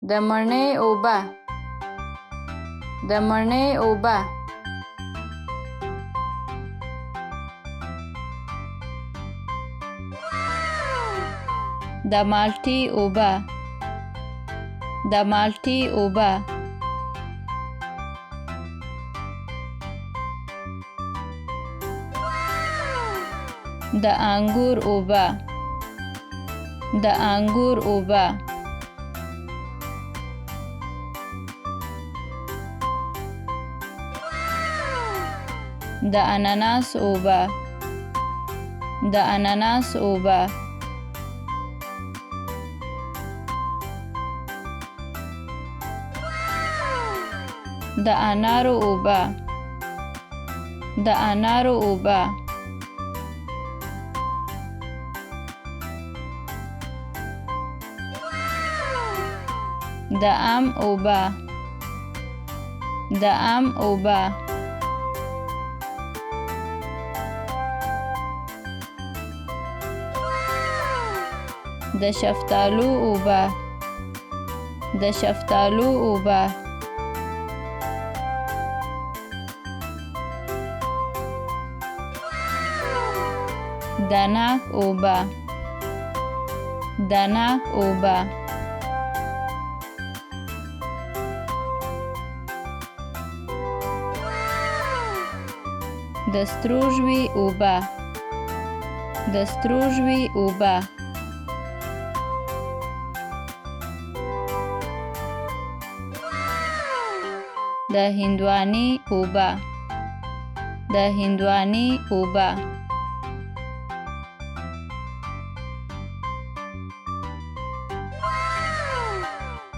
د مڼې اوبه، د مڼې اوبه. د مالټې اوبه، د مالټې اوبه. د انګور اوبه، د انګور اوبه. د اناناس اوبه، د اناناس اوبه. د انارو اوبه، د انارو اوبه. د ام اوبه، د ام اوبه. د شفتالو اوبه، د شفتالو اوبه. د ناک اوبه، د ناک اوبه. د ستروژوي اوبه، د ستروژوي اوبه. د هندواڼې اوبه، د هندواڼې اوبه.